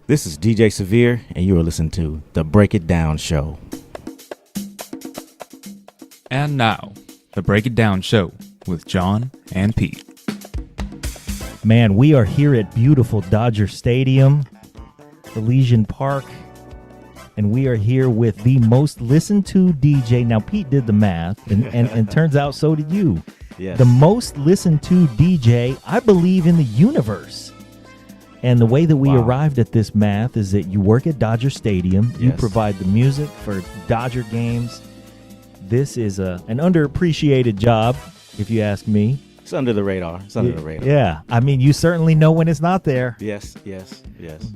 This is DJ Severe, and you are listening to The Break It Down Show. And now, The Break It Down Show with John and Pete. Man, we are here at beautiful Dodger Stadium, Elysian Park, and we are here with the most listened to DJ. Now, Pete did the math, and turns out so did you. Yes. The most listened to DJ, I believe, in the universe. And the way that we arrived at this math is that you work at Dodger Stadium. You provide the music for Dodger games. This is an underappreciated job, if you ask me. It's under the radar. It's under the radar. Yeah. I mean, you certainly know when it's not there. Yes.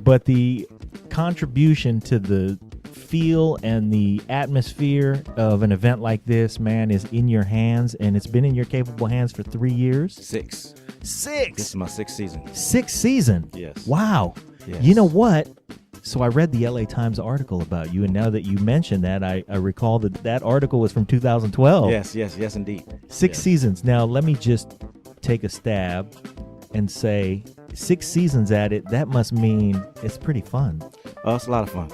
But the contribution to the feel and the atmosphere of an event like this, man, is in your hands, and it's been in your capable hands for 3 years. Six. This is my sixth season. Sixth season? Yes. Wow. Yes. You know what? So I read the LA Times article about you, and now that you mentioned that, I recall that article was from 2012. Yes, indeed. Six seasons. Now, let me just take a stab and say 6 seasons at it, that must mean it's pretty fun. Oh, it's a lot of fun.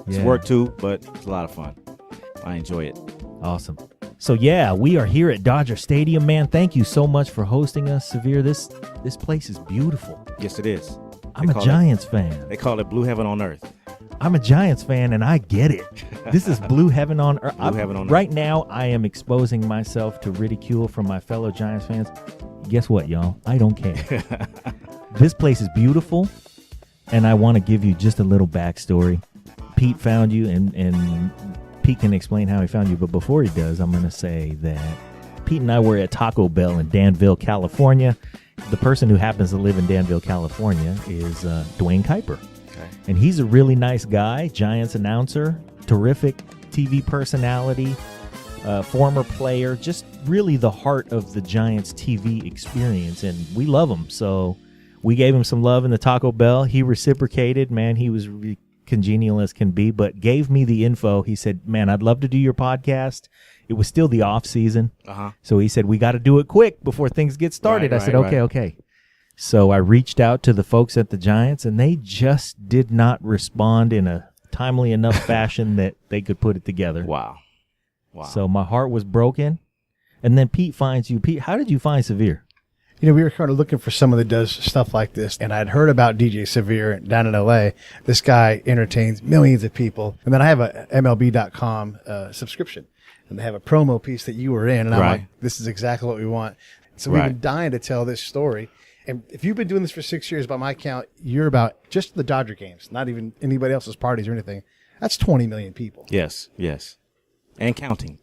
It's Yeah. work too, but it's a lot of fun. I enjoy it. Awesome. So yeah, we are here at Dodger Stadium, man. Thank you so much for hosting us, Severe. This place is beautiful. Yes, it is. I'm a Giants fan. They call it Blue Heaven on Earth. I'm a Giants fan, and I get it. This is Blue Heaven on Earth. Right now, I am exposing myself to ridicule from my fellow Giants fans. Guess what, y'all? I don't care. This place is beautiful, and I want to give you just a little backstory. Pete found you, and Pete can explain how he found you. But before he does, I'm going to say that Pete and I were at Taco Bell in Danville, California. The person who happens to live in Danville, California is Dwayne Kuiper. Okay. And he's a really nice guy, Giants announcer, terrific TV personality, former player, just really the heart of the Giants TV experience. And we love him. So we gave him some love in the Taco Bell. He reciprocated, man. He was really congenial as can be, but gave me the info. He said, man, I'd love to do your podcast. It was still the off season. So he said, we got to do it quick before things get started. I said, okay. So I reached out to the folks at the Giants, and they just did not respond in a timely enough fashion that they could put it together. Wow. So my heart was broken. And then Pete finds you. Pete, how did you find Severe? You know, we were kind of looking for someone that does stuff like this, and I'd heard about DJ Severe down in L.A. This guy entertains millions of people. And then I have a MLB.com subscription, and they have a promo piece that you were in, and I'm like, this is exactly what we want. So we've been dying to tell this story. And if you've been doing this for 6 years, by my count, you're about just the Dodger games, not even anybody else's parties or anything. That's 20 million people. Yes. And counting.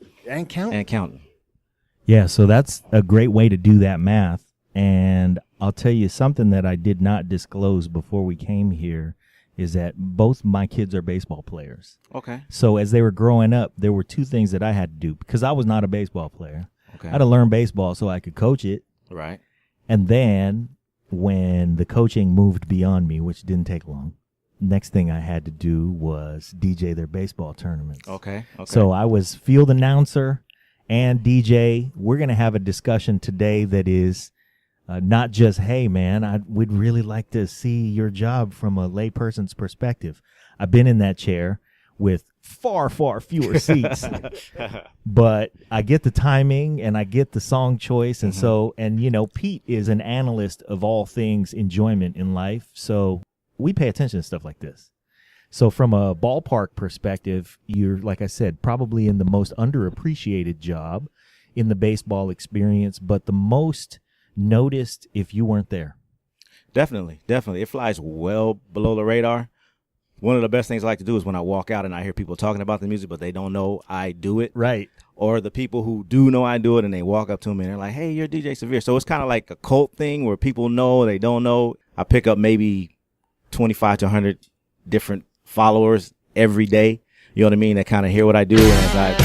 Yeah, so that's a great way to do that math. And I'll tell you something that I did not disclose before we came here is that both my kids are baseball players. Okay. So as they were growing up, there were 2 things that I had to do because I was not a baseball player. Okay. I had to learn baseball so I could coach it. Right. And then when the coaching moved beyond me, which didn't take long, next thing I had to do was DJ their baseball tournaments. Okay. So I was field announcer and DJ. We're going to have a discussion today that is not just, hey, man, we'd really like to see your job from a layperson's perspective. I've been in that chair with far, far fewer seats. But I get the timing and I get the song choice. And Pete is an analyst of all things enjoyment in life. So we pay attention to stuff like this. So from a ballpark perspective, you're, like I said, probably in the most underappreciated job in the baseball experience, but the most noticed if you weren't there. Definitely. It flies well below the radar. One of the best things I like to do is when I walk out and I hear people talking about the music, but they don't know I do it. Right. Or the people who do know I do it and they walk up to me and they're like, hey, you're DJ Severe. So it's kind of like a cult thing where people know, they don't know. I pick up maybe 25 to 100 different followers every day. You know what I mean? That kind of hear what I do. And as I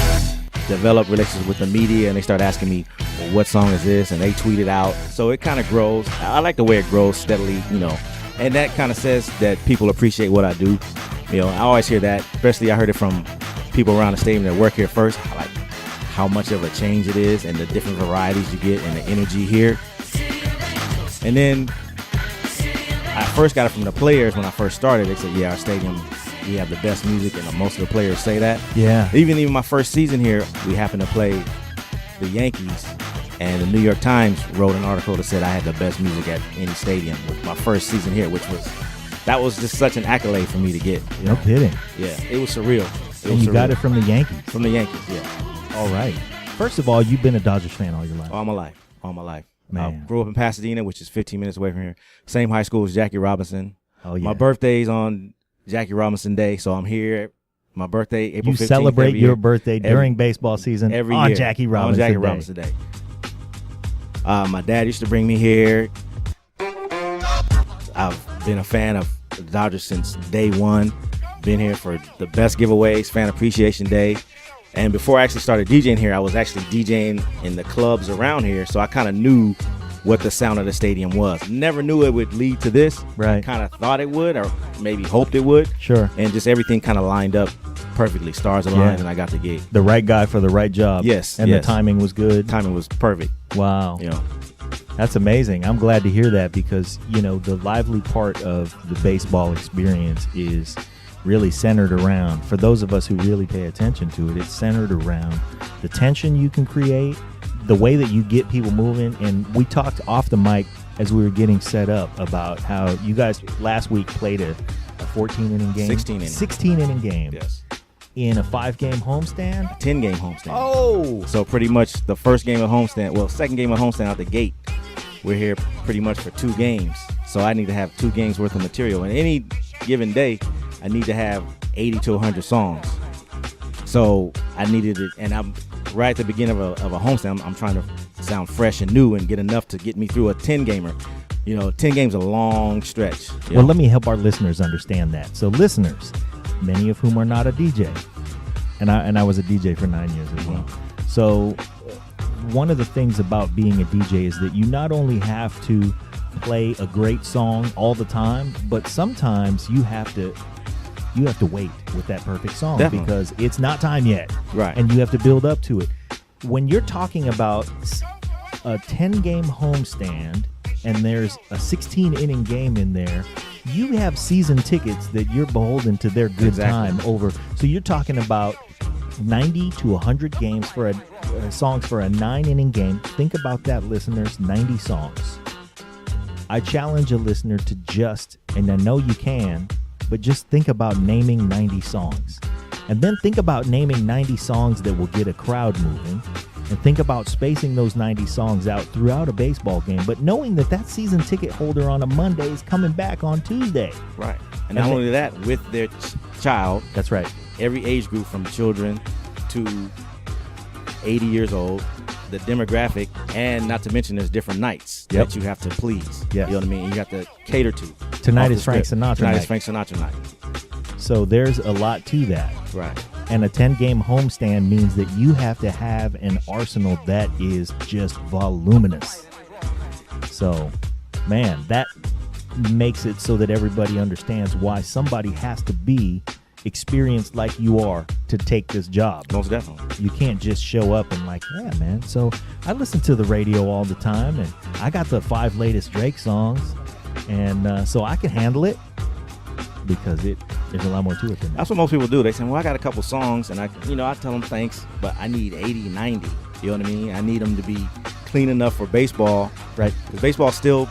develop relations with the media and they start asking me, well, what song is this? And they tweet it out. So it kind of grows. I like the way it grows steadily, and that kind of says that people appreciate what I do. I always hear that, especially I heard it from people around the stadium that work here first. I like how much of a change it is and the different varieties you get and the energy here. And then I first got it from the players when I first started. They said, yeah, our stadium, we have the best music, and most of the players say that. Yeah. Even my first season here, we happened to play the Yankees, and the New York Times wrote an article that said I had the best music at any stadium with my first season here, that was just such an accolade for me to get. No kidding. Yeah, it was surreal. And you got it from the Yankees. From the Yankees, yeah. All right. First of all, you've been a Dodgers fan all your life. All my life. I Man. grew up in Pasadena, which is 15 minutes away from here. Same high school as Jackie Robinson. Oh, yeah. My birthday's on Jackie Robinson Day, so I'm here. My birthday, April 15th. You celebrate every your year. birthday during baseball season Every on year. Jackie Robinson On Jackie Day. Robinson Day. My dad used to bring me here. I've been a fan of the Dodgers since day one. Been here for the best giveaways, Fan Appreciation Day. And before I actually started DJing here, I was actually DJing in the clubs around here, so I kind of knew what the sound of the stadium was. Never knew it would lead to this. Right. Kind of thought it would, or maybe hoped it would. Sure. And just everything kind of lined up perfectly. Stars aligned, and I got the gig. The right guy for the right job. Yes, And yes. the timing was good. Timing was perfect. Wow. You know. That's amazing. I'm glad to hear that because, the lively part of the baseball experience is really centered around, for those of us who really pay attention to it, it's centered around the tension you can create, the way that you get people moving. And we talked off the mic as we were getting set up about how you guys last week played a 14-inning game. 16 inning. 16-inning game. Yes. In a 5-game homestand? 10-game homestand. Oh! So pretty much the first game of homestand, second game of homestand out the gate, we're here pretty much for 2 games. So I need to have 2 games worth of material. And any given day, I need to have 80 to 100 songs. So I needed it, and I'm right at the beginning of a homestand. I'm trying to sound fresh and new and get enough to get me through a 10-gamer. 10 games is a long stretch. Well, let me help our listeners understand that. So listeners, many of whom are not a DJ, and I was a DJ for 9 years as well. So one of the things about being a DJ is that you not only have to play a great song all the time, but sometimes you have to wait with that perfect song. Definitely. Because it's not time yet. Right. And you have to build up to it. When you're talking about a 10-game homestand and there's a 16-inning game in there, you have season tickets that you're beholden to their good Exactly. time over. So you're talking about 90 to 100 games for songs for a 9-inning game. Think about that, listeners. 90 songs. I challenge a listener to just, and I know you can, but just think about naming 90 songs. And then think about naming 90 songs that will get a crowd moving. And think about spacing those 90 songs out throughout a baseball game, but knowing that season ticket holder on a Monday is coming back on Tuesday. Right. And not only that, with their child. That's right. Every age group from children to 80 years old, the demographic, and not to mention there's different nights Yep. that you have to please. Yes. You know what I mean? You have to cater to. Tonight Off the is Frank script. Sinatra Tonight night. is Frank Sinatra night. So there's a lot to that. Right. And a 10-game homestand means that you have to have an arsenal that is just voluminous. So, man, that makes it so that everybody understands why somebody has to be experienced like you are to take this job. Most definitely. You can't just show up and yeah, man. So I listen to the radio all the time, and I got the 5 latest Drake songs, and so I can handle it because there's a lot more to it than that. That's what most people do. They say, well, I got a couple songs, and I tell them thanks, but I need 80, 90. You know what I mean? I need them to be clean enough for baseball. Right. Because baseball's still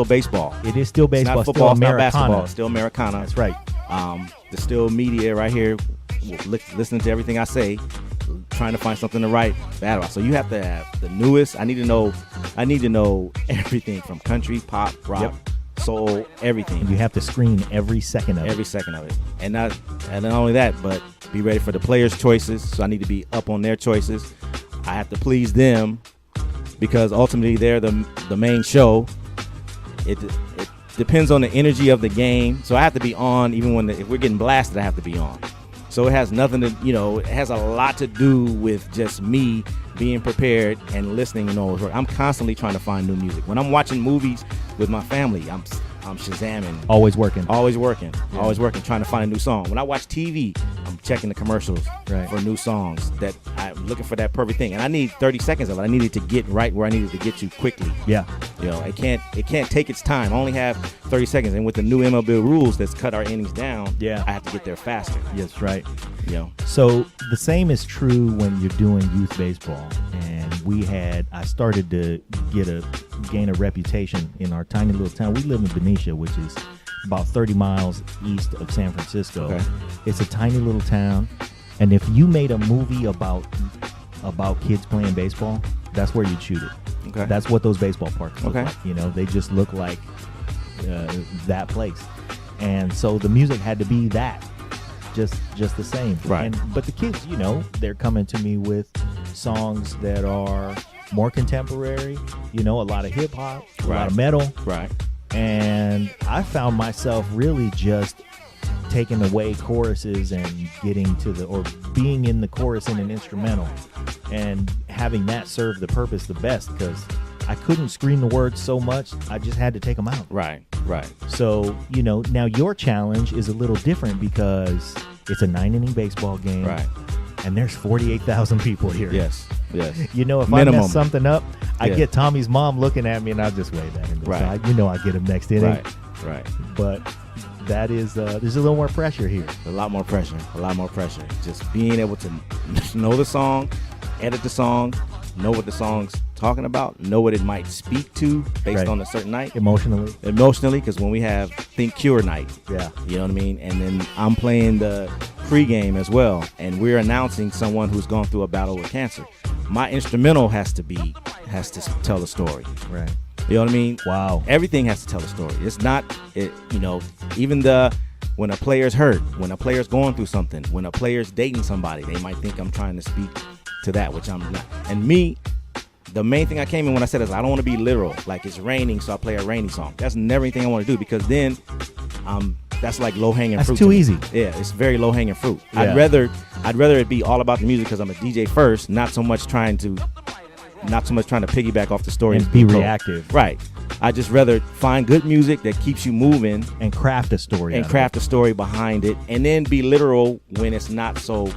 baseball. It is still It's baseball, not football, it's still not Americana. basketball. It's still Americana. That's right. There's still media right here listening to everything I say, trying to find something to write bad about. So you have to have the newest. I need to know everything from country, pop, rock, soul, everything. You have to screen every second of Every second of it. And not only that, but be ready for the players' choices. So I need to be up on their choices. I have to please them because ultimately they're the main show. It depends on the energy of the game. So I have to be on even if we're getting blasted, I have to be on. So it has nothing to, it has a lot to do with just me being prepared and listening and all. I'm constantly trying to find new music. When I'm watching movies with my family, I'm Shazamming. Always working. Always working, trying to find a new song. When I watch TV, I'm checking the commercials Right. for new songs that I'm looking for that perfect thing, and I need 30 seconds of it. I need it to get right where I needed to get you quickly. Yeah. It can't take its time. I only have 30 seconds, and with the new MLB rules that's cut our innings down, Yeah. I have to get there faster. Yes, right. So So the same is true when you're doing youth baseball. And I started to gain a reputation in our tiny little town. We live in Benicia, which is about 30 miles east of San Francisco. Okay. It's a tiny little town. And if you made a movie about kids playing baseball, that's where you'd shoot it. Okay. That's what those baseball parks look Okay. like. They just look like that place. And so the music had to be that. Just the same. Right. But the kids, they're coming to me with songs that are more contemporary, a lot of hip hop, a lot of metal. right. And I found myself really just taking away choruses and getting to or being in the chorus in an instrumental and having that serve the purpose the best, because I couldn't scream the words so much. I just had to take them out. Right. So, now your challenge is a little different because it's a 9-inning baseball game. Right. And there's 48,000 people here. Yes. If Minimum. I mess something up, I Yeah. get Tommy's mom looking at me and I just wave at him. Right. So I get him next inning. Right. But that is, there's a little more pressure here. A lot more pressure. Just being able to know the song, edit the song, know what the song's talking about, know what it might speak to based Right. on a certain night. Emotionally. Because when we have Think Cure night, Yeah. you know what I mean? And then I'm playing the pregame as well, and we're announcing someone who's gone through a battle with cancer. My instrumental has to tell the story. Right. You know what I mean? Wow. Everything has to tell a story. It's not, even when a player's hurt, when a player's going through something, when a player's dating somebody, they might think I'm trying to speak to that, which I'm not. And me, the main thing I came in when I said is I don't want to be literal. Like it's raining, so I play a rainy song. That's never anything I want to do, because then that's like low-hanging fruit. That's too easy. Yeah, it's very low-hanging fruit. Yeah. I'd rather it be all about the music, because I'm a DJ first, not so much trying to piggyback off the story And be reactive. Right. I just rather find good music that keeps you moving And craft a story. and craft a story behind it, and then be literal when it's not so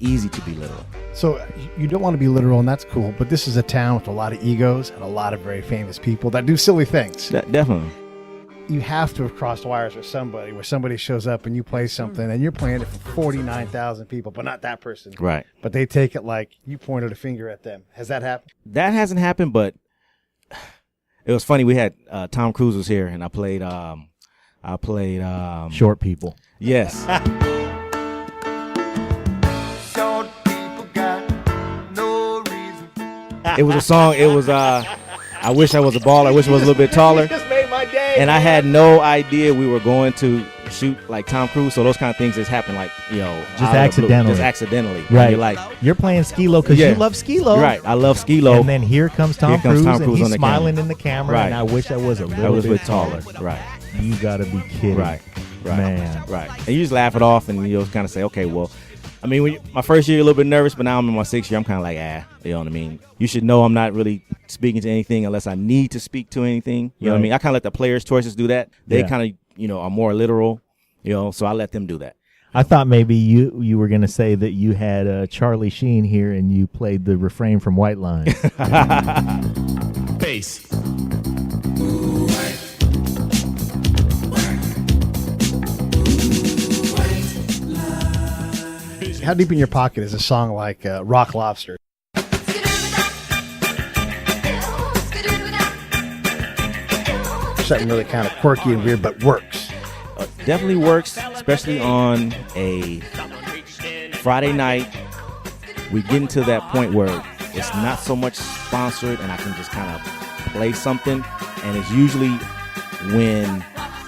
easy to be literal. So you don't want to be literal, and that's cool. But this is a town with a lot of egos and a lot of very famous people that do silly things. Definitely. You have to have crossed wires with somebody, where somebody shows up and you play something and you're playing it for 49,000 people, but not that person. Right. But they take it like you pointed a finger at them. Has that happened? That hasn't happened, but it was funny. We had Tom Cruise was here, and I played Short people. Yes. Short people got no reason. It was a song. It was I wish I was a baller. I wish I was a little bit taller. Just made my day. And I had no idea we were going to shoot like Tom Cruise. So those kind of things just happen, like, Just out of the blue. accidentally. Just accidentally. And Right. You're like, You're playing Skee-Lo because Yeah. you love Skee-Lo. you're right. I love Skee-Lo. And then here comes Tom Cruise, and he's on the smiling camera. in the camera. Right. And I wish I was a I little was bit with taller. Right. You gotta be kidding. Right. Man. Right. And you just laugh it off, and you'll kind of say, okay, well, I mean, my first year, you're a little bit nervous, but now I'm in my 6th year. I'm kind of like, you know what I mean? You should know I'm not really speaking to anything unless I need to speak to anything. You know what I mean? I kind of let the players' choices do that. They Yeah. kind of, are more literal, so I let them do that. I thought maybe you were gonna say that you had Charlie Sheen here and you played the refrain from White Lines. Bass. How deep in your pocket is a song like Rock Lobster? Something really kind of quirky and weird, but works. Definitely works, especially on a Friday night. We get into that point where it's not so much sponsored, and I can just kind of play something, and it's usually when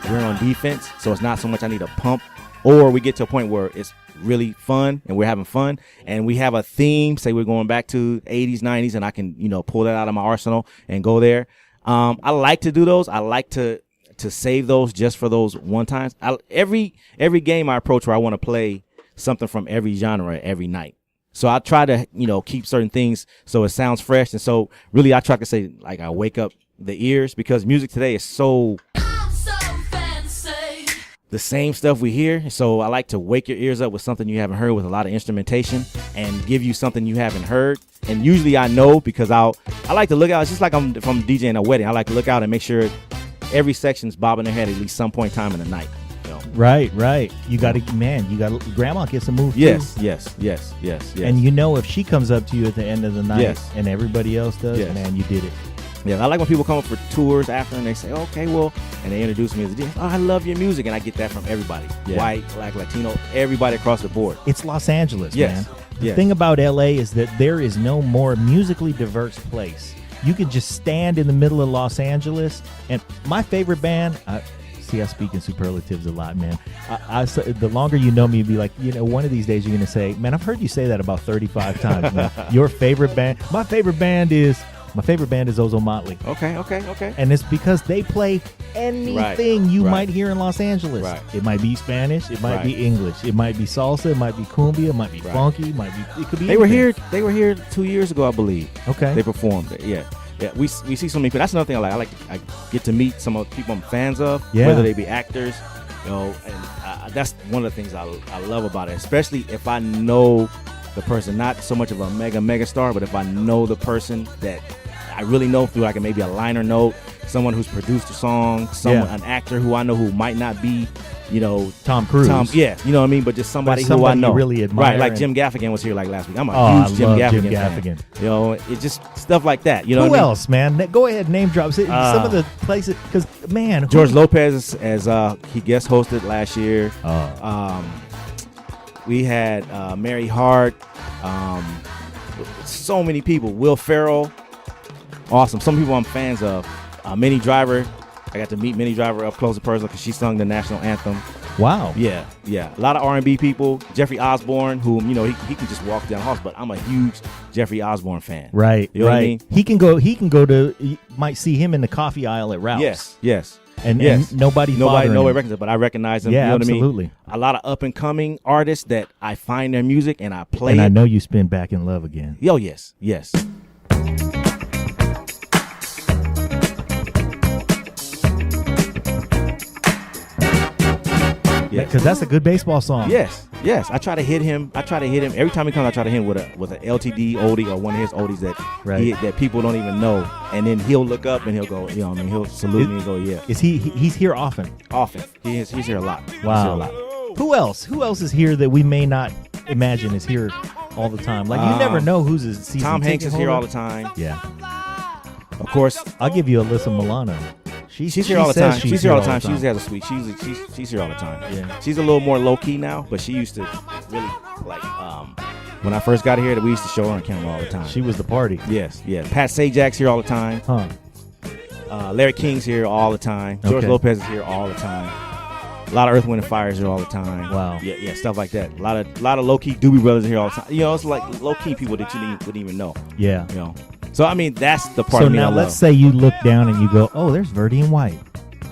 we're on defense, so it's not so much I need a pump, or we get to a point where it's really fun and we're having fun, and we have a theme, say we're going back to 80s, 90s, and I can, pull that out of my arsenal and go there. I like to do those. I like to save those just for those one times. Every game I approach where I want to play something from every genre every night. So I try to, keep certain things so it sounds fresh. And so really I try to say, like, I wake up the ears, because music today is so the same stuff we hear. So I like to wake your ears up with something you haven't heard, with a lot of instrumentation, and give you something you haven't heard. And usually I know, because I like to look out. It's just like I'm from DJing a wedding. I like to look out and make sure every section's bobbing their head at least some point in time in the night. You know? Right. You got to, grandma gets a move too. Yes. And you know, if she comes up to you at the end of the night, Yes. and everybody else does, Yes. man, you did it. Yeah, I like when people come up for tours after and they say, okay, well, and they introduce me as a DJ. Oh, I love your music. And I get that from everybody. Yeah. White, black, Latino, everybody across the board. It's Los Angeles, Yes. man. The Yes. thing about LA is that there is no more musically diverse place. You could just stand in the middle of Los Angeles, and my favorite band, I speak in superlatives a lot, man. The longer you know me, you'd be like, one of these days you're going to say, man, I've heard you say that about 35 times, man. Your favorite band? My favorite band is Ozo Motley. Okay. And it's because they play anything you right. might hear in Los Angeles. Right. It might be Spanish, it might Right. be English, it might be salsa, it might be cumbia, it might be Right. funky, it could be They were anything. here. They were here 2 years ago, I believe. Okay. They performed. Yeah. We see so many people. That's another thing I like. I get to meet some of the people I'm fans of, Yeah. whether they be actors, and that's one of the things I love about it. Especially if I know the person, not so much of a mega star, but if I know the person that I really know through like maybe a liner note, someone who's produced a song, an actor who I know who might not be, Tom Cruise. Yeah, you know what I mean, but just somebody who I somebody know you really admire. Right, like Jim Gaffigan was here like last week. I'm a I huge Jim love Gaffigan Jim fan. Gaffigan. It's just stuff like that. You know Who what I mean? else, man? Go ahead, name drop some of the places, because man, George Lopez, as he guest hosted last year. We had Mary Hart. So many people. Will Ferrell. Awesome. Some people I'm fans of. Minnie Driver. I got to meet Minnie Driver up close and personal because she sung the national anthem. Wow. Yeah. A lot of R&B people. Jeffrey Osborne, whom he can just walk down the halls, but I'm a huge Jeffrey Osborne fan. Right. You know what I mean? He can go to. You might see him in the coffee aisle at Ralph's. Yes. And nobody recognizes it, but I recognize them. Yeah, You know absolutely. What I mean? A lot of up and coming artists that I find their music and I play. And it. I know you spin Back in Love again. Oh yes. Because that's a good baseball song. Yes. I try to hit him. Every time he comes, I try to hit him with an LTD oldie or one of his oldies that people don't even know. And then he'll look up and he'll go, he'll salute me and go, yeah. He's here often? Often. He's here a lot. Wow. He's here a lot. Who else is here that we may not imagine is here all the time? Like, you never know who's a season Tom Hanks is ticket here all holder. the time. Yeah. Of course. I'll give you Alyssa Milano. She's here all the time. She's here all the time. She She usually has a suite. She's here all the time. Yeah. She's a little more low key now, but she used to really like when I first got here, we used to show her on camera all the time. She was the party. Yes. Pat Sajak's here all the time. Huh. Larry King's here all the time. George Okay. Lopez is here all the time. A lot of Earth, Wind, and Fire is here all the time. Wow. Yeah, stuff like that. A lot of low key Doobie Brothers are here all the time. It's like low key people that you wouldn't even know. Yeah. So I mean, that's the part So of me I now love. let's say you look down and you go, oh, there's Verdi and White.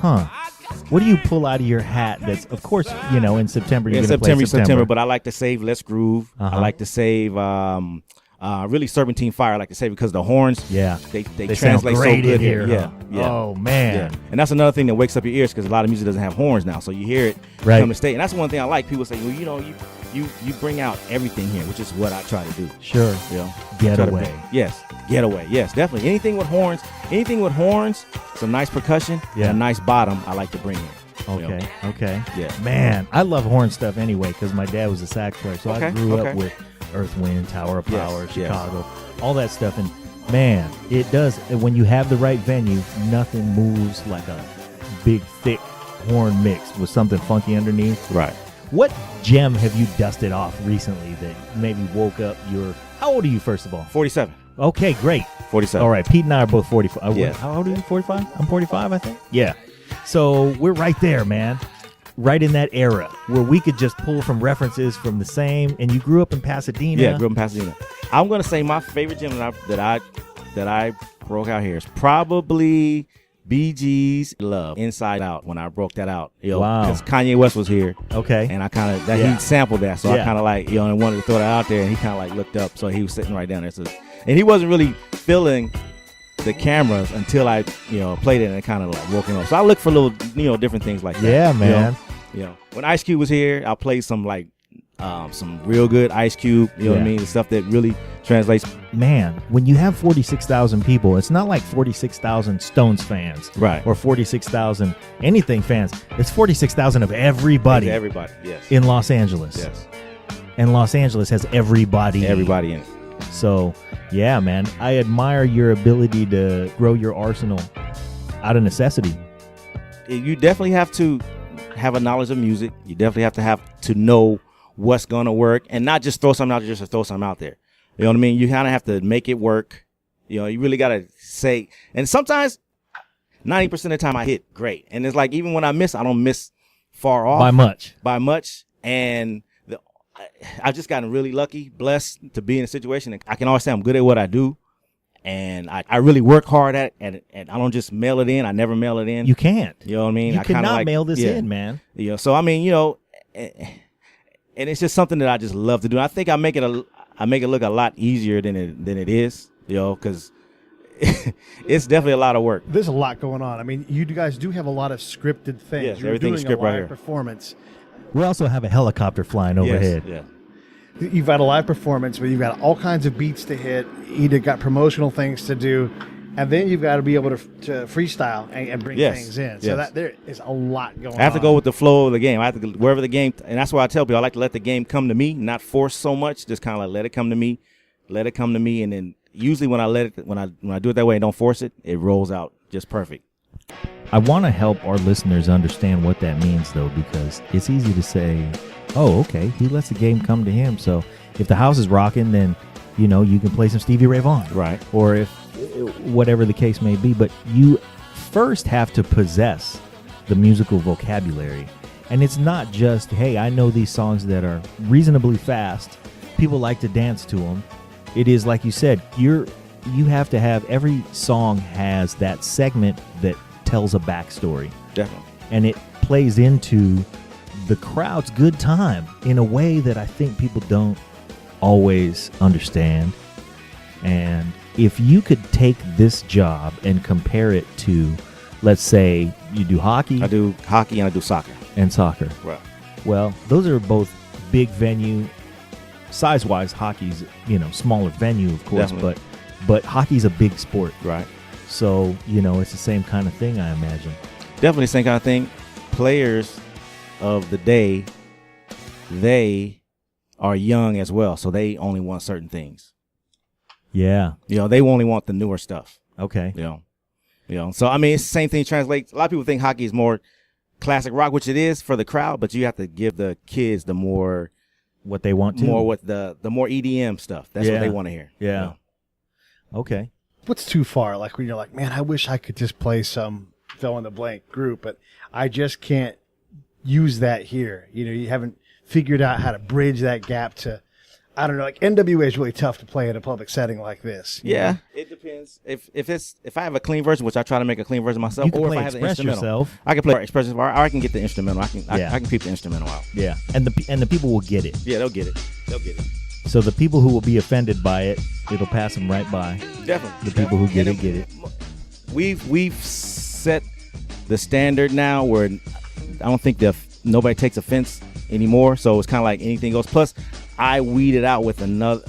Huh. What do you pull out of your hat that's, of course, in September you're going to play September, but I like to save Let's Groove. Uh-huh. I like to save really Serpentine Fire. I like to save because the horns, they sound translate great so good in here. Yeah. Oh, man. Yeah. And that's another thing that wakes up your ears because a lot of music doesn't have horns now. So you hear it Right. come to state. And that's one thing I like. People say, well, you bring out everything here, which is what I try to do. Sure. Getaway. Yes. Getaway. Yes, definitely. Anything with horns, some nice percussion, and a nice bottom I like to bring in. Okay. Yeah. Man, I love horn stuff anyway because my dad was a sax player. So I grew up with Earth, Wind, Tower of Power, Chicago, all that stuff. And man, it does. When you have the right venue, nothing moves like a big, thick horn mix with something funky underneath. Right. What gem have you dusted off recently that maybe woke up your... How old are you, first of all? 47. Okay, great. 47. All right, Pete and I are both 45. Yeah. How old are you, 45? I'm 45, I think. Yeah. So we're right there, man. Right in that era where we could just pull from references from the same. And you grew up in Pasadena. Yeah, grew up in Pasadena. I'm going to say my favorite gem that I broke out here is probably Bee Gees' Love, Inside Out, when I broke that out. Wow. Because Kanye West was here. Okay. And I kind of, he sampled that. So I kind of like, and wanted to throw that out there. And he kind of like looked up. So he was sitting right down there. So, and he wasn't really feeling the cameras until I, played it and it kind of like woke him up. So I look for little, different things like that. Yeah, man. You know, when Ice Cube was here, I played some like some real good Ice Cube. You know what I mean? The stuff that really translates. Man, when you have 46,000 people, it's not like 46,000 Stones fans, Right. Or 46,000 anything fans. It's 46,000 of everybody Everybody, yes. in Los Angeles. Yes. And Los Angeles has everybody. Everybody in it. So, yeah, man, I admire your ability to grow your arsenal out of necessity. You definitely have to have a knowledge of music. You definitely have to know what's going to work and not just throw something out there just to throw something out there. You know what I mean? You kind of have to make it work. You know, you really got to say, and sometimes 90% of the time I hit great. And it's like, even when I miss, I don't miss far off. By much. And I've just gotten really lucky, blessed to be in a situation that I can always say I'm good at what I do. And I really work hard at it, and I don't just mail it in. I never mail it in. You can't. You know what I mean? You I kinda cannot mail this in, man. You know, so I mean, you know, and it's just something that I just love to do. I think I make it look a lot easier than it is, you know, because it's definitely a lot of work. There's a lot going on. I mean, you guys do have a lot of scripted things. Yes, You're everything's doing a scripted right live here. performance. We also have a helicopter flying overhead. Yes, yeah. You've got a live performance where you've got all kinds of beats to hit. You've got promotional things to do, and then you've got to be able to freestyle and bring Yes, things in. So yes. that there is a lot going on. I have to go with the flow of the game. I have to go wherever the game, and that's why I tell people I like to let the game come to me, not force so much. Just kind of like let it come to me, and then usually when I do it that way and don't force it, it rolls out just perfect. I want to help our listeners understand what that means, though, because it's easy to say, oh, okay, he lets the game come to him. So if the house is rocking, then, you know, you can play some Stevie Ray Vaughan. Right. Or if whatever the case may be. But you first have to possess the musical vocabulary. And it's not just, hey, I know these songs that are reasonably fast. People like to dance to them. It is, like you said, you have to have, every song has that segment that tells a backstory. Definitely. And it plays into the crowd's good time in a way that I think people don't always understand. And if you could take this job and compare it to, let's say you do hockey. I do hockey and I do soccer. And soccer. Right. Well, those are both big venue. Size-wise, hockey's, you know, smaller venue, of course, Definitely. but hockey's a big sport. Right. So, you know, it's the same kind of thing, I imagine. Definitely the same kind of thing. Players of the day, they are young as well, so they only want certain things. Yeah. You know, they only want the newer stuff. Okay. You know. So I mean, it's the same thing translates. A lot of people think hockey is more classic rock, which it is for the crowd, but you have to give the kids the more What they want to. more what the more EDM stuff. That's what they want to hear. Yeah. You know? Okay. What's too far? Like when you're like, man, I wish I could just play some fill in the blank group, but I just can't use that here. You know, you haven't figured out how to bridge that gap to, I don't know, like NWA is really tough to play in a public setting like this. you Yeah, know? it depends. If I have a clean version, which I try to make a clean version myself, You can or play if I have the Express instrumental, yourself. I can play Express or I can get the instrumental. I Yeah. can peep the instrumental out. Yeah. And the people will get it. Yeah, they'll get it. So the people who will be offended by it, it'll pass them right by. Definitely. The people who get it. We've set the standard now where I don't think nobody takes offense anymore. So it's kind of like anything goes. Plus, I weed it out with enough.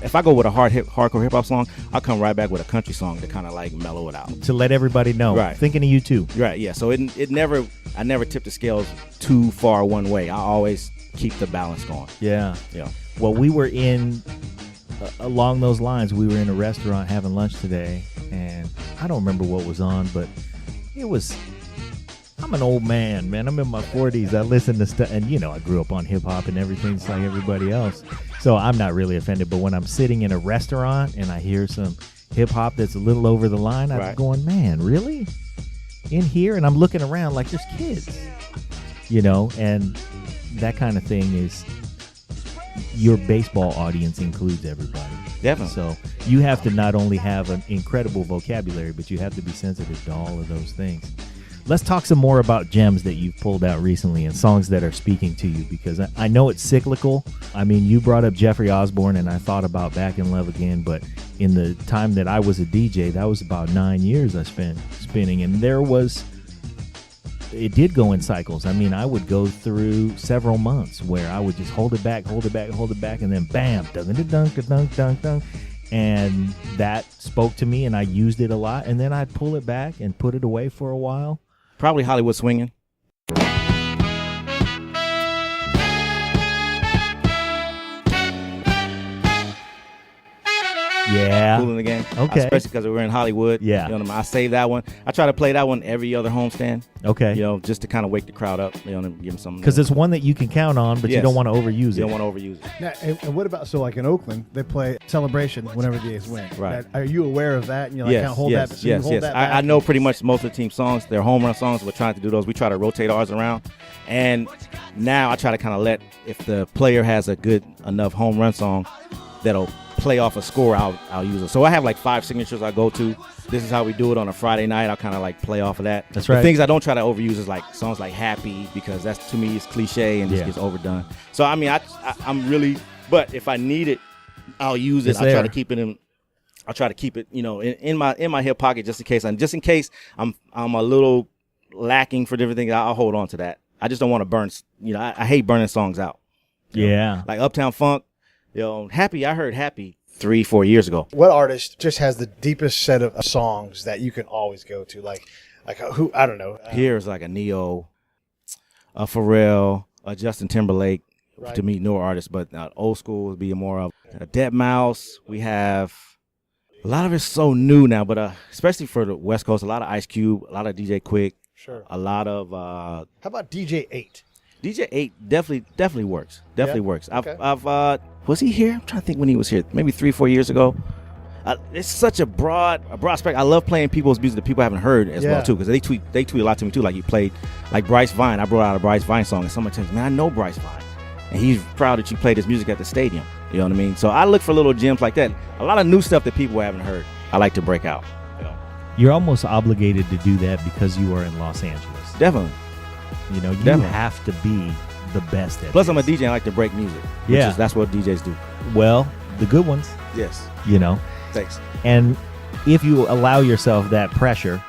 If I go with a hardcore hip hop song, I'll come right back with a country song to kind of like mellow it out. To let everybody know. Right. Thinking of you too. Right. Yeah. So I never tip the scales too far one way. I always keep the balance going. Yeah. Yeah. Well, we were along those lines, we were in a restaurant having lunch today, and I don't remember what was on, but it was, I'm an old man. I'm in my 40s. I listen to stuff, and, you know, I grew up on hip-hop and everything just like everybody else. So I'm not really offended, but when I'm sitting in a restaurant and I hear some hip-hop that's a little over the line, I'm Right. going, man, really? In here? And I'm looking around like there's kids, you know, and that kind of thing is, your baseball audience includes everybody. Definitely. So you have to not only have an incredible vocabulary, but you have to be sensitive to all of those things. Let's talk some more about gems that you've pulled out recently and songs that are speaking to you, because I know it's cyclical. I mean, you brought up Jeffrey Osborne, and I thought about Back in Love Again, but in the time that I was a DJ, that was about 9 years I spent spinning, and there was it did go in cycles. I mean, I would go through several months where I would just hold it back, and then bam, dunk, and that spoke to me, and I used it a lot, and then I'd pull it back and put it away for a while. Probably Hollywood Swinging. Yeah. Cool in the game. Okay. Especially because we're in Hollywood. Yeah. You know what I mean? I save that one. I try to play that one every other homestand. Okay. You know, just to kind of wake the crowd up. You know, and give them something. Because it's one that you can count on, but you Yes. don't want to overuse You it. don't want to overuse it. Now, and what about, so like in Oakland, they play Celebration whenever the A's win. Right. Are you aware of that? And you're like, Yes, can't hold yes, that. So yes, you hold yes. that I back? know pretty much most of the team's songs. They're home run songs. We're trying to do those. We try to rotate ours around. And now I try to kind of let, if the player has a good enough home run song that'll play off a score, I'll use it. So I have like 5 signatures I go to. This is how we do it on a Friday night. I'll kind of like play off of that. That's The right. things I don't try to overuse is like songs like Happy, because that's, to me, is cliche and just Yeah. gets overdone. So I mean, I'm really, but if I need it, I'll use it. It's I'll try there. to keep it in. I'll try to keep it, you know, in my hip pocket just in case. And just in case I'm a little lacking for different things, I'll hold on to that. I just don't want to burn. You know, I hate burning songs out. You know? Yeah. Like Uptown Funk, you know, Happy. I heard Happy 3-4 years ago. What artist just has the deepest set of songs that you can always go to? Like who? I don't know. Here's like a Neo, a Pharrell, a Justin Timberlake. Right. To me, newer artists, but old school would be more of a Dead Mouse. We have a lot of it's so new now, but especially for the West Coast, a lot of Ice Cube, a lot of DJ Quick, Sure. a lot of How about DJ 8? DJ 8 definitely works. Definitely Yeah? works. Okay. I've was he here? I'm trying to think when he was here. Maybe 3-4 years ago. It's such a broad spectrum. I love playing people's music that people haven't heard as Yeah. well too, because they tweet a lot to me too. Like you played like Bryce Vine. I brought out a Bryce Vine song, and someone tells me, "Man, I know Bryce Vine," and he's proud that you played his music at the stadium. You know what I mean? So I look for little gems like that. A lot of new stuff that people haven't heard. I like to break out. You know? You're almost obligated to do that because you are in Los Angeles. Definitely. You know, you Definitely. have to be the best at Plus, this. I'm a DJ. I like to break music. Yeah. That's what DJs do. Well, the good ones, Yes. you know. Thanks. And if you allow yourself that pressure,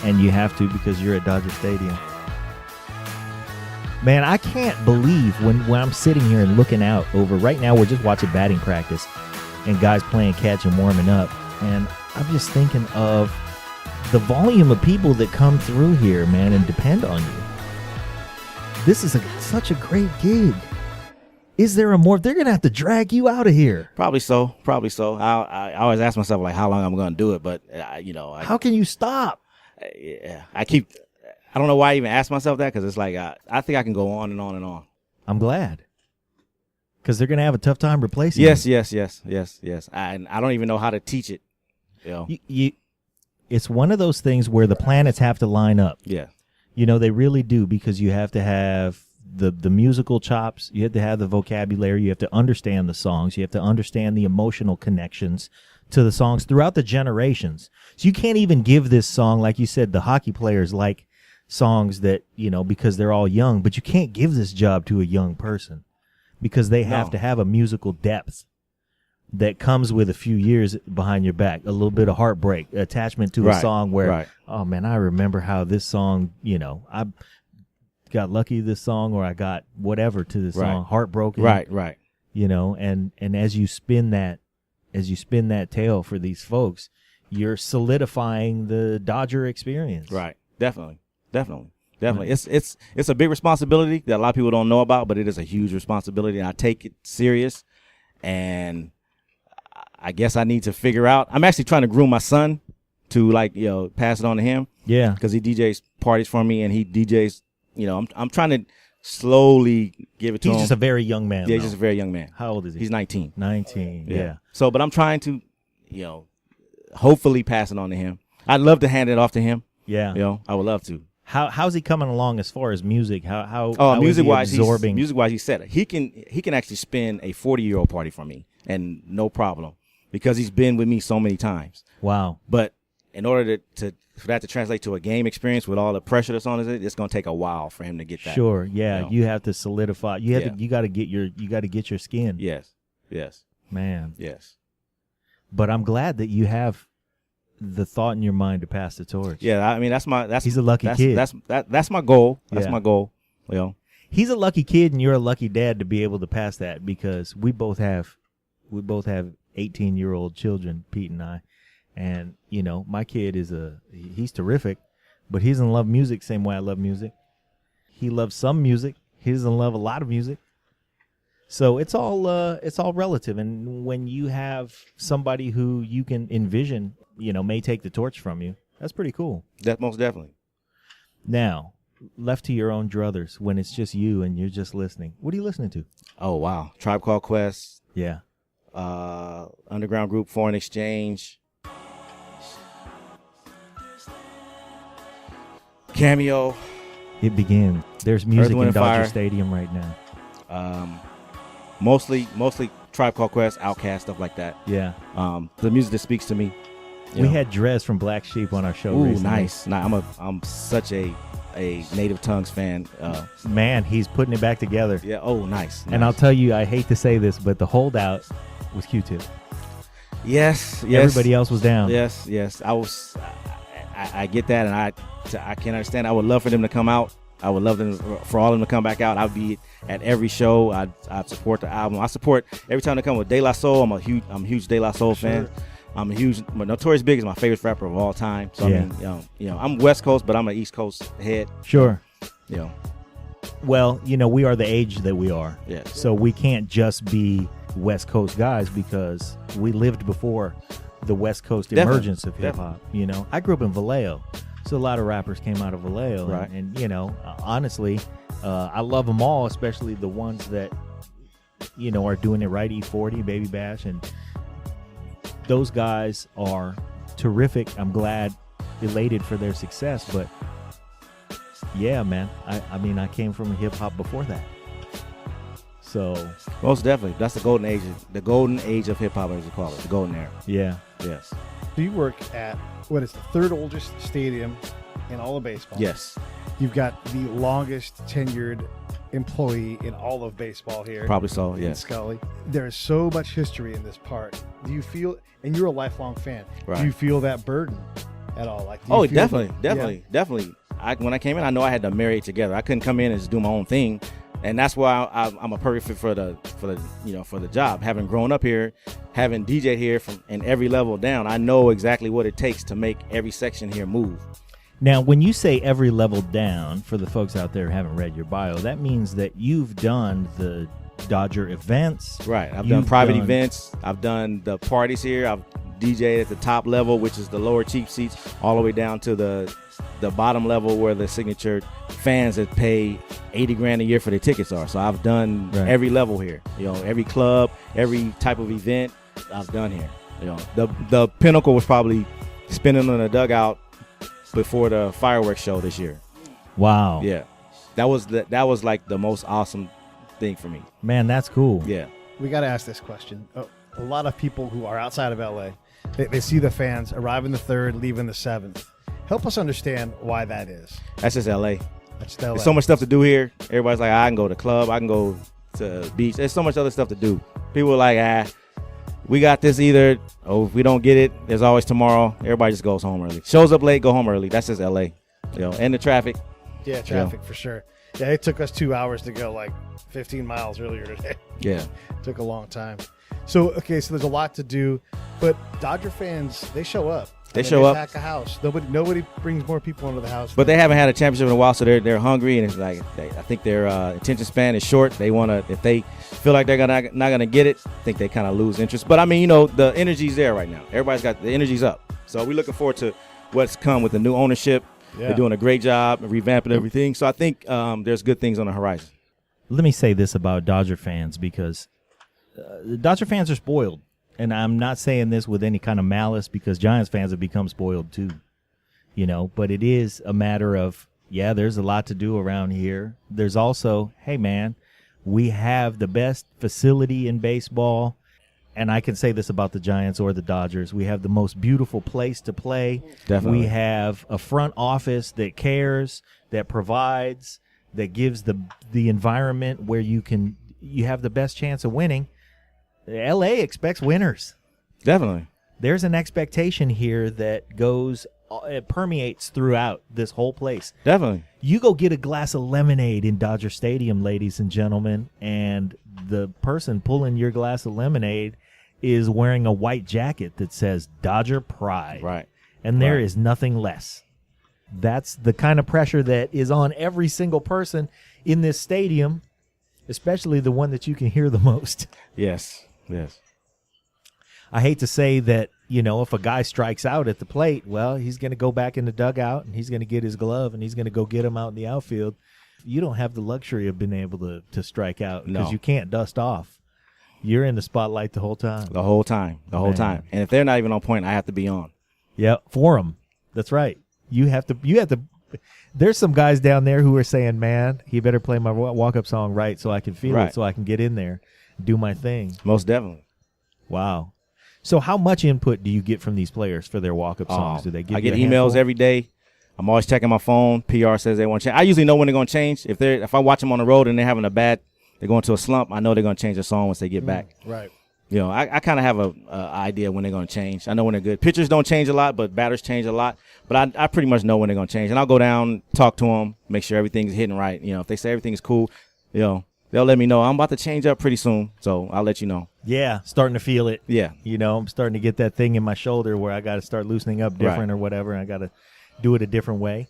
and you have to because you're at Dodger Stadium, man, I can't believe when I'm sitting here and looking out over, right now we're just watching batting practice and guys playing catch and warming up, and I'm just thinking of the volume of people that come through here, man, and depend on you. This is such a great gig. Is there a more? They're going to have to drag you out of here. Probably so. I always ask myself like how long I'm going to do it, but you know, How can you stop? I don't know why I even ask myself that, because it's like I think I can go on and on and on. I'm glad. Because they're going to have a tough time replacing you. Yes. And I don't even know how to teach it. You know. It's one of those things where the planets have to line up. Yeah. You know, they really do, because you have to have the musical chops. You have to have the vocabulary. You have to understand the songs. You have to understand the emotional connections to the songs throughout the generations. So you can't even give this song, like you said, the hockey players like songs that, you know, because they're all young, but you can't give this job to a young person because they have No. to have a musical depth that comes with a few years behind your back, a little bit of heartbreak, attachment to a Right, song where, right. oh man, I remember how this song, you know, I got lucky this song, or I got whatever to this Right. song, heartbroken, Right. you know, and as you spin that tale for these folks, you're solidifying the Dodger experience. Right. Definitely. It's a big responsibility that a lot of people don't know about, but it is a huge responsibility, and I take it serious. And I guess I need to figure out. I'm actually trying to groom my son to, like, you know, pass it on to him, Yeah. because he DJs parties for me, and he DJs. You know, I'm trying to slowly give it to him. He's just a very young man. Yeah, he's though. just a very young man. How old is he? He's 19. 19. Yeah. So, but I'm trying to, you know, hopefully pass it on to him. I'd love to hand it off to him. Yeah. You know, I would love to. How's he coming along as far as music? How Music wise, absorbing? he said it. He can actually spin a 40-year-old party for me, and no problem, because he's been with me so many times. Wow. But in order for that to translate to a game experience with all the pressure that's on it, it's going to take a while for him to get that. Sure. Yeah. you know. You have to solidify. You have Yeah. to. You got to get your skin. Yes. Man. Yes. But I'm glad that you have the thought in your mind to pass the torch. Yeah, I mean that's He's a lucky kid. That's my goal. That's Yeah. my goal. You know. He's a lucky kid, and you're a lucky dad to be able to pass that, because we both have 18-year-old children, Pete and I, and you know, my kid he's terrific, but he doesn't love music same way I love music. He loves some music. He doesn't love a lot of music. So it's all relative, and when you have somebody who you can envision, you know, may take the torch from you, that's pretty cool. That most definitely. Now, left to your own druthers, when it's just you and you're just listening, what are you listening to? Oh wow, Tribe Called Quest, Yeah. underground group Foreign Exchange, Cameo, It begins. There's music Earth, Wind, in and Dodger Fire. Stadium right now. mostly Tribe Called Quest, Outkast, stuff like that. Yeah. The music that speaks to me. you We know. had Drez from Black Sheep on our show Ooh, recently. nice. I'm such a Native Tongues fan. Man, he's putting it back together. Yeah. Oh, nice. And I'll tell you, I hate to say this, but the holdout was Q-Tip. Yes. Everybody else was down. Yes. I get that, and I can understand. I would love for them to come out. I would love for all of them to come back out. I'd be at every show. I'd support the album. I support every time they come with De La Soul. I'm a huge De La Soul fan. I'm a huge. Notorious Big is my favorite rapper of all time. So Yeah. I mean, you know, I'm West Coast, but I'm an East Coast head. Sure. You know. Well, you know, we are the age that we are. Yes. So we can't just be West Coast guys, because we lived before the West Coast Definitely. emergence of hip hop. You know, I grew up in Vallejo, so a lot of rappers came out of Vallejo. Right. And you know, honestly, I love them all, especially the ones that, you know, are doing it right. E40, Baby Bash, and those guys are terrific. I'm elated for their success, but yeah, man, I mean, I came from hip hop before that. So Most definitely. That's the golden age. The golden age of hip hop, as you call it. The golden era. yeah. Yes. So you work at what is the third oldest stadium in all of baseball. Yes. You've got the longest tenured employee in all of baseball here. Probably so. in Yes. Scully. There is so much history in this part. Do you feel, and you're a lifelong fan, Right. do you feel that burden at all? Like, do you Oh, feel definitely. When I came in, I know I had to marry it together. I couldn't come in and just do my own thing, and that's why I'm a perfect fit for the job. Having grown up here, having DJ here from in every level down, I know exactly what it takes to make every section here move. Now, when you say every level down, for the folks out there who haven't read your bio, that means that you've done the Dodger events. Right. I've done private events. I've done the parties here. I've DJed at the top level, which is the lower cheap seats, all the way down to the bottom level where the signature fans that pay $80,000 a year for their tickets are. So I've done every level here. You know, every club, every type of event I've done here. You know, the pinnacle was probably spinning on a dugout before the fireworks show this year. Wow. Yeah. That was like the most awesome thing for me. Man, that's cool. Yeah. We got to ask this question. A lot of people who are outside of LA, they see the fans arrive in the third, leave in the seventh. Help us understand why that is. That's just LA. That's LA. There's so much stuff to do here. Everybody's like, I can go to club, I can go to the beach. There's so much other stuff to do. People are like, we got this either. Oh, if we don't get it, there's always tomorrow. Everybody just goes home early. Shows up late, go home early. That's just LA. You know, and the traffic. Yeah, traffic for sure. Yeah, it took us 2 hours to go like 15 miles earlier today. Yeah. Took a long time. So there's a lot to do, but Dodger fans, they show up. They show up. Pack a house. Nobody brings more people into the house. But they haven't had a championship in a while, so they're hungry, and it's like I think their attention span is short. They want to, if they feel like they're not gonna get it, I think they kind of lose interest. But I mean, you know, the energy's there right now. Everybody's got the energy's up. So we're looking forward to what's come with the new ownership. Yeah. They're doing a great job revamping everything. So I think there's good things on the horizon. Let me say this about Dodger fans, because the Dodger fans are spoiled. And I'm not saying this with any kind of malice, because Giants fans have become spoiled too, you know, but it is a matter of, yeah, there's a lot to do around here. There's also, hey man, we have the best facility in baseball. And I can say this about the Giants or the Dodgers. We have the most beautiful place to play. Definitely. We have a front office that cares, that provides, that gives the environment where you have the best chance of winning. LA expects winners. Definitely. there's an expectation here that goes, it permeates throughout this whole place. Definitely. You go get a glass of lemonade in Dodger Stadium, ladies and gentlemen, and the person pulling your glass of lemonade is wearing a white jacket that says Dodger Pride. Right. And there Right. is nothing less. That's the kind of pressure that is on every single person in this stadium, especially the one that you can hear the most. Yes. Yes. I hate to say that, if a guy strikes out at the plate, well, he's going to go back in the dugout and he's going to get his glove and he's going to go get him out in the outfield. You don't have the luxury of being able to strike out because No. you can't dust off. You're in the spotlight the whole time. The whole time. The whole Man. time. And if they're not even on point, I have to be on. Yeah, for them. That's right. You have to. There's some guys down there who are saying, man, he better play my walk-up song right so I can feel Right. it, so I can get in there, do my thing. Most definitely. Wow. So how much input do you get from these players for their walk-up songs? Do they give I you get a emails handful? every day. I'm always checking my phone. PR says they want to change. I usually know when they're going to change. If I watch them on the road and they're having they're going to a slump, I know they're going to change the song once they get back. Right. I kind of have a idea when they're going to change. I know when they're good. Pitchers don't change a lot, but batters change a lot. But I pretty much know when they're going to change. And I'll go down, talk to them, make sure everything's hitting right. If they say everything is cool, they'll let me know. I'm about to change up pretty soon, so I'll let you know. Yeah, starting to feel it. Yeah. I'm starting to get that thing in my shoulder where I got to start loosening up different or whatever, and I got to do it a different way.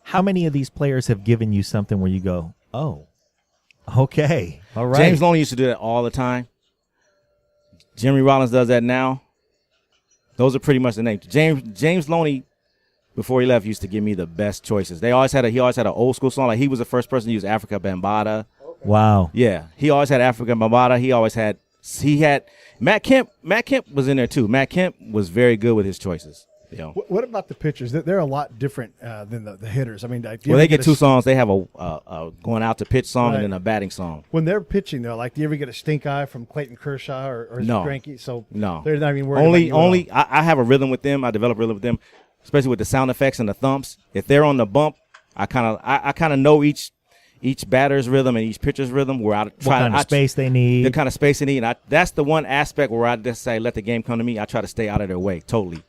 How many of these players have given you something where you go, oh, okay, all right. James Loney used to do that all the time. Jimmy Rollins does that now. Those are pretty much the names. James Loney, before he left, used to give me the best choices. He always had an old school song. Like he was the first person to use Africa Bambaataa. Wow. Yeah, he always had Africa Bambaataa. He had Matt Kemp. Matt Kemp was in there too. Matt Kemp was very good with his choices. What about the pitchers? They're a lot different than the hitters. I mean, They get two songs. They have a going out to pitch song Right. and then a batting song. When they're pitching, though, do you ever get a stink eye from Clayton Kershaw or No. Greinke? So No, they're not even worried about you at all. I have a rhythm with them. I develop a rhythm with them, especially with the sound effects and the thumps. If they're on the bump, I kind of know each batter's rhythm and each pitcher's rhythm. Where I try What kind of space they need. the kind of space they need. And that's the one aspect where I just say let the game come to me. I try to stay out of their way totally.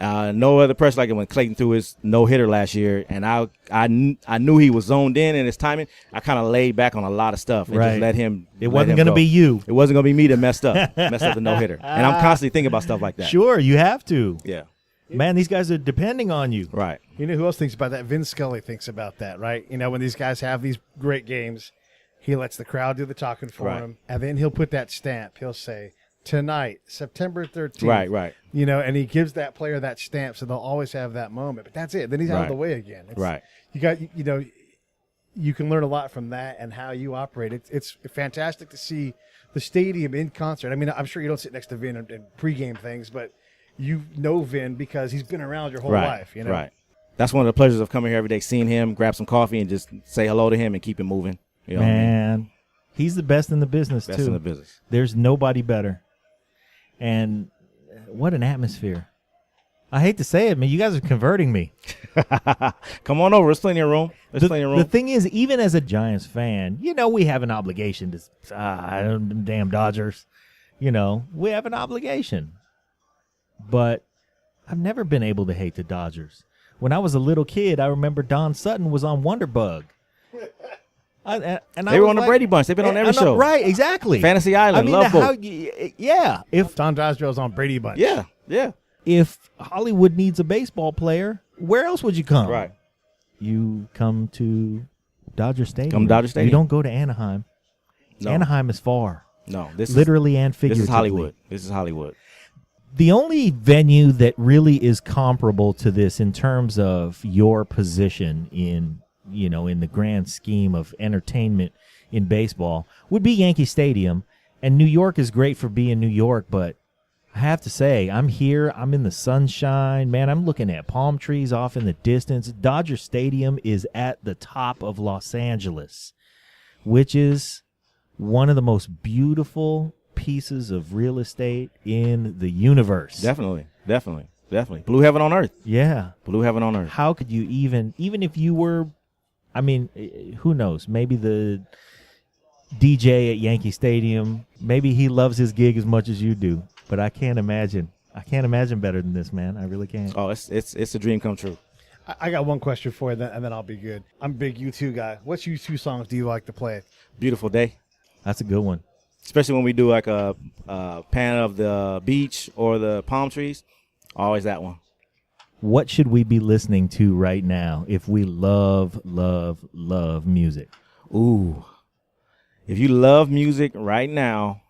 No other pressure like when Clayton threw his no-hitter last year, and I knew he was zoned in his timing. I kind of laid back on a lot of stuff and just let him. It wasn't going to be you. It wasn't going to be me that messed up the no-hitter. And I'm constantly thinking about stuff like that. Sure, you have to. Yeah. Man, these guys are depending on you. Right. You know who else thinks about that? Vin Scully thinks about that, right? When these guys have these great games, he lets the crowd do the talking for him, and then he'll put that stamp. He'll say, tonight, September 13th. Right. And he gives that player that stamp, so they'll always have that moment. But that's it. Then he's out of the way again. Right. You got, you can learn a lot from that and how you operate. It's fantastic to see the stadium in concert. I mean, I'm sure you don't sit next to Vin and pregame things, but you know Vin because he's been around your whole life. Right. That's one of the pleasures of coming here every day, seeing him, grab some coffee, and just say hello to him and keep it moving. You know what I mean? Man, he's the best in the business, Best too. in the business. There's nobody better. And what an atmosphere. I hate to say it, man. You guys are converting me. Come on over. There's plenty of room. The thing is, even as a Giants fan, we have an obligation to damn Dodgers. We have an obligation. But I've never been able to hate the Dodgers. When I was a little kid, I remember Don Sutton was on Wonderbug. They were on the Brady Bunch. They've been on every show. Right, exactly. Fantasy Island, Love Boat. If Don Dodger was on Brady Bunch. Yeah. if Hollywood needs a baseball player, where else would you come? Right. You come to Dodger Stadium. Come to Dodger Stadium. You don't go to Anaheim. No. Anaheim is far. No, this Literally and This figuratively. is Hollywood. This is Hollywood. The only venue that really is comparable to this in terms of your position in the grand scheme of entertainment in baseball would be Yankee Stadium. And New York is great for being New York, but I have to say, I'm here, I'm in the sunshine, man, I'm looking at palm trees off in the distance. Dodger Stadium is at the top of Los Angeles, which is one of the most beautiful pieces of real estate in the universe. Definitely. Blue heaven on earth. Yeah. Blue heaven on earth. How could you even if you were, I mean, who knows? Maybe the DJ at Yankee Stadium, maybe he loves his gig as much as you do, but I can't imagine I can't imagine better than this, man. I really can't. Oh, it's a dream come true. I got one question for you, and then I'll be good. I'm a big U2 guy. What U2 songs do you like to play? Beautiful Day. That's a good one. Especially when we do like a pan of the beach or the palm trees. Always that one. What should we be listening to right now if we love music? Ooh. If you love music right now,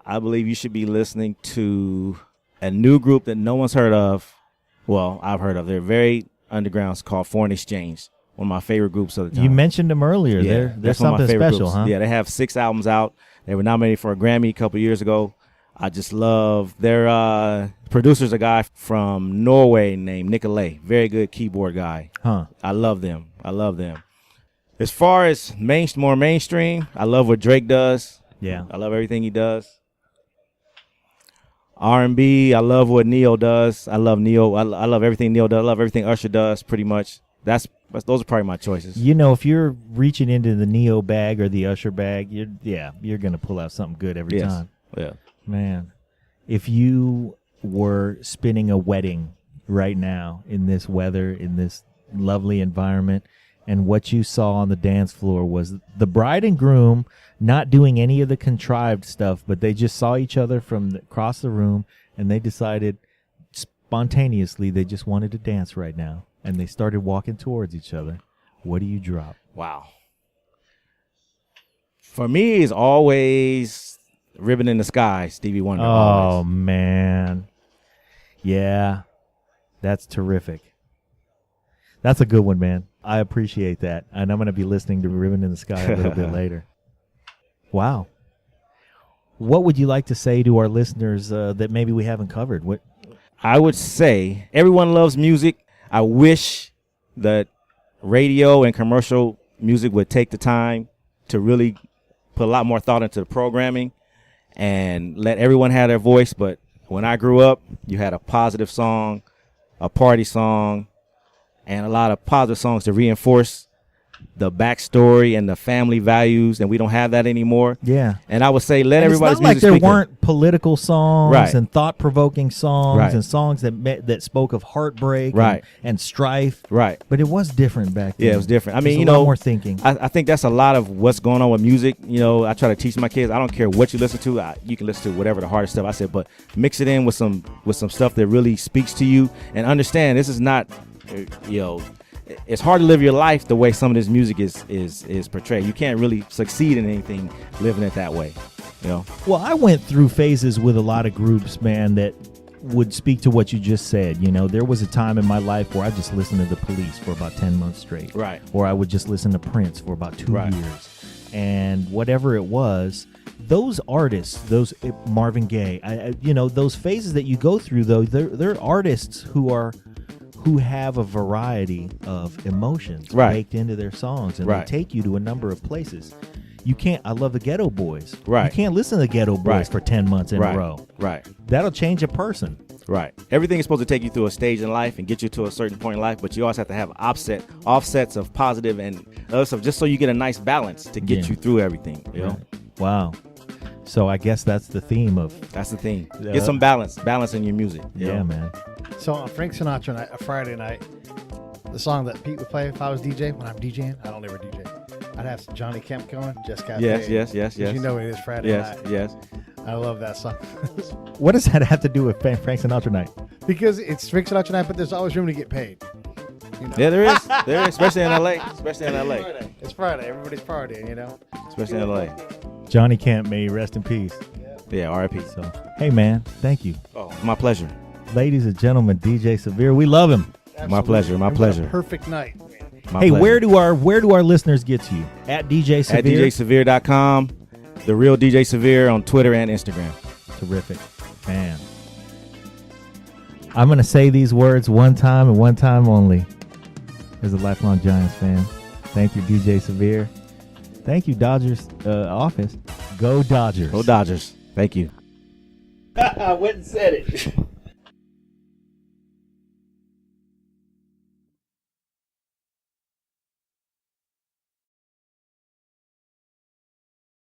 I believe you should be listening to a new group that no one's heard of. Well, I've heard of. They're very underground. It's called Foreign Exchange. One of my favorite groups of the time. You mentioned them earlier. Yeah, They're that's one of my something favorite special, groups. huh? Yeah, they have 6 albums out. They were nominated for a Grammy a couple years ago. I just love their producer's a guy from Norway named Nicolay. Very good keyboard guy. Huh. I love them. As far as more mainstream, I love what Drake does. Yeah. I love everything he does. R&B, I love what Neo does. I love Neo. I love everything Neo does. I love everything Usher does, pretty much. Those are probably my choices. You know, if you're reaching into the Neo bag or the Usher bag, you're going to pull out something good every time. Yeah. Man, if you were spinning a wedding right now in this weather, in this lovely environment, and what you saw on the dance floor was the bride and groom not doing any of the contrived stuff, but they just saw each other from across the room, and they decided spontaneously they just wanted to dance right now, and they started walking towards each other. What do you drop? Wow. For me, it's always Ribbon in the Sky, Stevie Wonder. Oh, always. man. Yeah, that's terrific. That's a good one, man. I appreciate that. And I'm going to be listening to Ribbon in the Sky a little bit later. Wow. What would you like to say to our listeners that maybe we haven't covered? What I would say everyone loves music. I wish that radio and commercial music would take the time to really put a lot more thought into the programming and let everyone have their voice. But when I grew up, you had a positive song, a party song, and a lot of positive songs to reinforce the backstory and the family values, and we don't have that anymore. Yeah. And I would say let and everybody's it's not like music there speak weren't political songs Right. and thought-provoking songs Right. and songs that spoke of heartbreak Right. and strife. Right. But it was different back then. Yeah, it was different. I There's mean, a you lot know, more thinking. I think that's a lot of what's going on with music. You know, I try to teach my kids. I don't care what you listen to. You can listen to whatever the hardest stuff. I said, but mix it in with some stuff that really speaks to you, and understand this is not, you know, it's hard to live your life the way some of this music is portrayed. You can't really succeed in anything living it that way. You know. Well, I went through phases with a lot of groups, man, that would speak to what you just said. You know, there was a time in my life where I just listened to the Police for about 10 months straight. Right. Or I would just listen to Prince for about 2 Right. years. And whatever it was, those artists, those Marvin Gaye, you know, those phases that you go through, though, they're artists who have a variety of emotions Right. baked into their songs, and Right. they take you to a number of places. You can't. I love the Ghetto Boys. Right. You can't listen to the Ghetto Boys Right. for 10 months in Right. a row. Right. That'll change a person. Right. Everything is supposed to take you through a stage in life and get you to a certain point in life, but you also have to have offsets of positive and other stuff, just so you get a nice balance to get Yeah. you through everything. You know, Right. Wow. So I guess that's the theme of. that's the thing. Yeah. Get some balance in your music. you Yeah, know? man. So on Frank Sinatra night, a Friday night, the song that Pete would play if I was DJ, when I'm DJing, I don't ever DJ. I'd have Johnny Kemp going, Just Cafe. Yes. 'Cause you know it is Friday Yes. night. Yes. I love that song. What does that have to do with Frank Sinatra night? Because it's Frank Sinatra night, but there's always room to get paid. You know? Yeah, there is. There is, especially in LA. Especially in LA. It's Friday. Everybody's partying, you know? Especially in LA. Johnny Kemp, may he rest in peace. Yeah. R.I.P. So, hey, man, thank you. Oh, my pleasure. Ladies and gentlemen, DJ Severe, we love him. My pleasure. My And what a pleasure. perfect night. My Hey, pleasure. where do our listeners get to you? At DJ Severe? At DJSevere.com. The real DJ Severe on Twitter and Instagram. Terrific. Man. I'm going to say these words one time and one time only. As a lifelong Giants fan. Thank you, DJ Severe. Thank you, Dodgers office. Go Dodgers. Go Dodgers. Thank you. I went and said it.